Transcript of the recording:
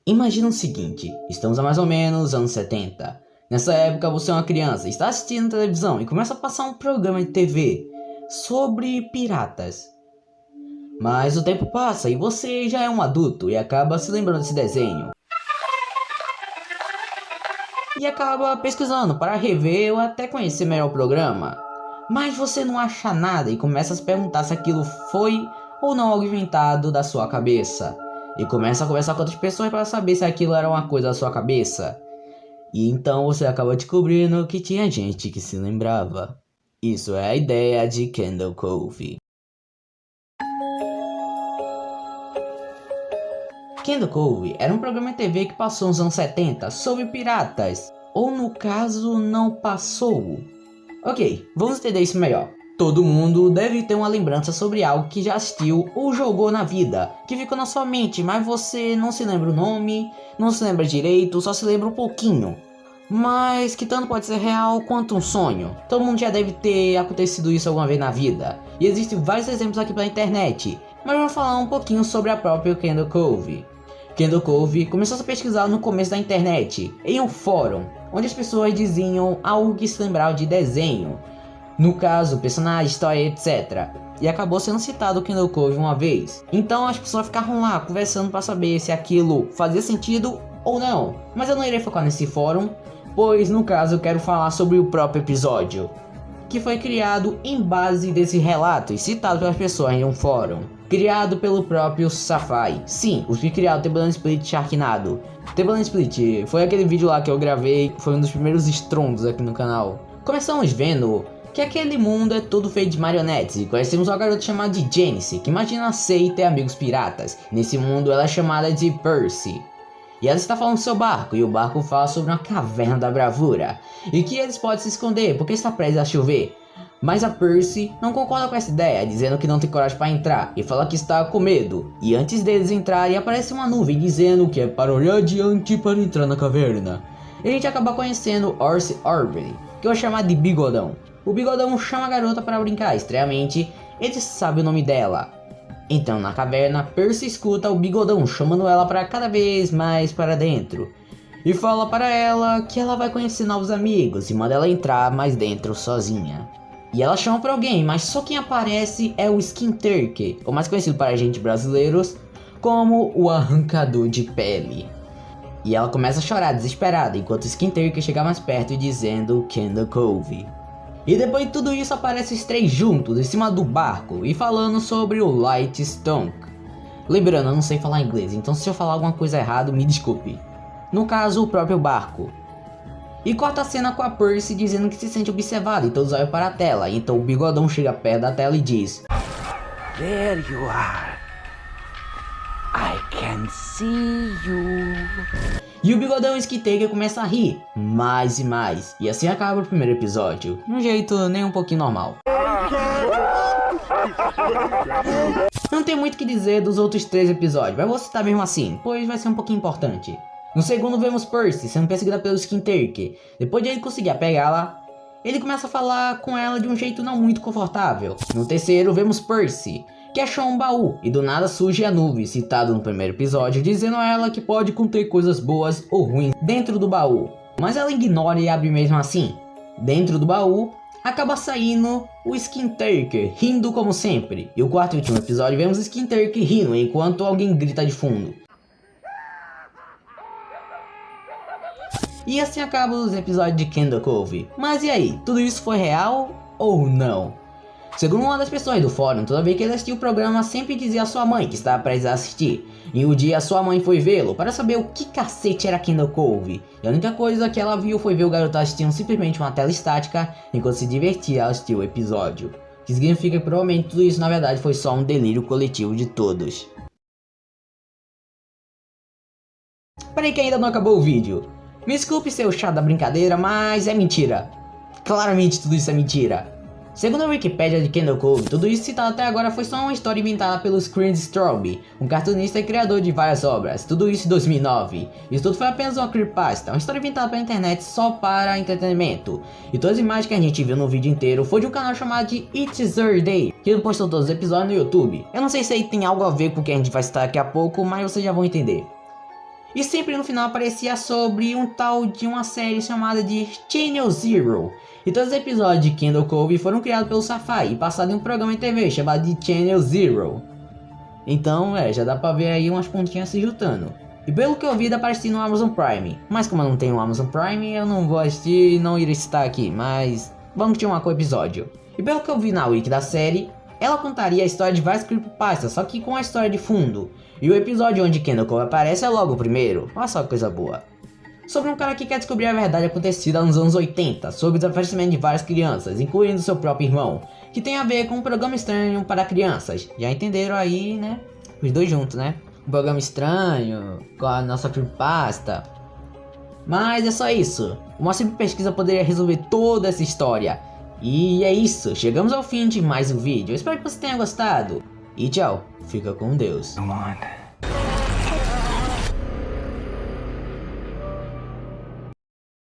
Imagina o seguinte, estamos a mais ou menos anos 70. Nessa época você é uma criança, está assistindo televisão e começa a passar um programa de TV sobre piratas. Mas o tempo passa e você já é um adulto e acaba se lembrando desse desenho. E acaba pesquisando para rever ou até conhecer melhor o programa. Mas você não acha nada e começa a se perguntar se aquilo foi ou não algo inventado da sua cabeça. E começa a conversar com outras pessoas para saber se aquilo era uma coisa da sua cabeça. E então você acaba descobrindo que tinha gente que se lembrava. Isso é a ideia de Kendall Cove. Kendall Cove era um programa de TV que passou nos anos 70 sobre piratas. Ou no caso, não passou. Ok, vamos entender isso melhor. Todo mundo deve ter uma lembrança sobre algo que já assistiu ou jogou na vida, que ficou na sua mente, mas você não se lembra o nome, não se lembra direito, só se lembra um pouquinho. Mas que tanto pode ser real quanto um sonho. Todo mundo já deve ter acontecido isso alguma vez na vida. E existem vários exemplos aqui pela internet, mas vamos falar um pouquinho sobre a própria Kendall Cove. Kendall Cove começou a pesquisar no começo da internet, em um fórum, onde as pessoas diziam algo que se lembrava de desenho. No caso, personagem, história, etc. E acabou sendo citado o Kendall Cove uma vez. Então as pessoas ficaram lá conversando para saber se aquilo fazia sentido ou não. Mas eu não irei focar nesse fórum, pois no caso eu quero falar sobre o próprio episódio, que foi criado em base desse relato e citado pelas pessoas em um fórum. Criado pelo próprio Safai. Sim, os que criaram The Banana Split Sharknado. The Banana Split foi aquele vídeo lá que eu gravei, foi um dos primeiros estrondos aqui no canal. Começamos vendo que aquele mundo é todo feito de marionetes e conhecemos uma garota chamada de Janice, que imagina a seita e amigos piratas. Nesse mundo ela é chamada de Percy. E ela está falando do seu barco, e o barco fala sobre uma caverna da bravura, e que eles podem se esconder porque está prestes a chover. Mas a Percy não concorda com essa ideia, dizendo que não tem coragem para entrar, e fala que está com medo. E antes deles entrarem, aparece uma nuvem dizendo que é para olhar adiante para entrar na caverna. E a gente acaba conhecendo Orsi Arbery, que eu chamo de Bigodão. O Bigodão chama a garota para brincar, estranhamente, ele sabe o nome dela. Então na caverna, Percy escuta o Bigodão chamando ela para cada vez mais para dentro. E fala para ela que ela vai conhecer novos amigos e manda ela entrar mais dentro sozinha. E ela chama para alguém, mas só quem aparece é o Skin Turkey, ou mais conhecido para a gente brasileiros como o arrancador de pele. E ela começa a chorar desesperada, enquanto o Skin Turkey chega mais perto e dizendo Kendall Cove. E depois de tudo isso aparecem os três juntos em cima do barco e falando sobre o Light Stone. Lembrando, eu não sei falar inglês, então se eu falar alguma coisa errada, me desculpe. No caso, o próprio barco. E corta a cena com a Percy dizendo que se sente observada e todos olham para a tela. Então o Bigodão chega perto da tela e diz: There you are. I can see you. E o Bigodão Skitaker começa a rir, mais e mais. E assim acaba o primeiro episódio, de um jeito nem um pouquinho normal. Não tem muito o que dizer dos outros 3 episódios, mas vou citar mesmo assim, pois vai ser um pouquinho importante. No segundo vemos Percy sendo perseguida pelo Skin Turkey. Depois de ele conseguir pegá-la, ele começa a falar com ela de um jeito não muito confortável. No terceiro vemos Percy, que achou um baú, e do nada surge a nuvem, citado no primeiro episódio, dizendo a ela que pode conter coisas boas ou ruins dentro do baú. Mas ela ignora e abre mesmo assim. Dentro do baú, acaba saindo o Skin Turkey, rindo como sempre. E o quarto e último episódio vemos o Skin Turkey rindo, enquanto alguém grita de fundo. E assim acabam os episódios de Kendall Cove. Mas e aí, tudo isso foi real ou não? Segundo uma das pessoas do fórum, toda vez que ele assistia o programa sempre dizia à sua mãe que estava prestes a assistir. E um dia sua mãe foi vê-lo para saber o que cacete era Kendall Cove. E a única coisa que ela viu foi ver o garoto assistindo simplesmente uma tela estática enquanto se divertia ao assistir o episódio. O que significa que provavelmente tudo isso na verdade foi só um delírio coletivo de todos. Peraí que ainda não acabou o vídeo. Me desculpe ser o chato da brincadeira, mas é mentira. Claramente tudo isso é mentira. Segundo a Wikipedia de Kendall Cove, tudo isso citado até agora foi só uma história inventada pelo Chris Straub, um cartunista e criador de várias obras, tudo isso em 2009. Isso tudo foi apenas uma creepypasta, uma história inventada pela internet só para entretenimento. E todas as imagens que a gente viu no vídeo inteiro foi de um canal chamado de It's Your Day, que postou todos os episódios no YouTube. Eu não sei se aí tem algo a ver com o que a gente vai citar daqui a pouco, mas vocês já vão entender. E sempre no final aparecia sobre um tal de uma série chamada de Channel Zero. E todos os episódios de Kendall Cove foram criados pelo Safai e passados em um programa de TV chamado de Channel Zero. Então, já dá pra ver aí umas pontinhas se juntando. E pelo que eu vi, dá pra assistir no Amazon Prime. Mas como eu não tenho o Amazon Prime, eu não vou assistir e não irei citar aqui. Mas vamos continuar com o episódio. E pelo que eu vi na wiki da série, ela contaria a história de vários creepypastas, só que com a história de fundo. E o episódio onde Kendall Cove aparece é logo o primeiro. Olha só que coisa boa. Sobre um cara que quer descobrir a verdade acontecida nos anos 80, sobre o desaparecimento de várias crianças, incluindo seu próprio irmão, que tem a ver com um programa estranho para crianças. Já entenderam aí, né? Os dois juntos, né? Um programa estranho, com a nossa creepypasta. Mas é só isso. Uma simples pesquisa poderia resolver toda essa história. E é isso, chegamos ao fim de mais um vídeo. Eu espero que você tenha gostado. E tchau, fica com Deus. Come on.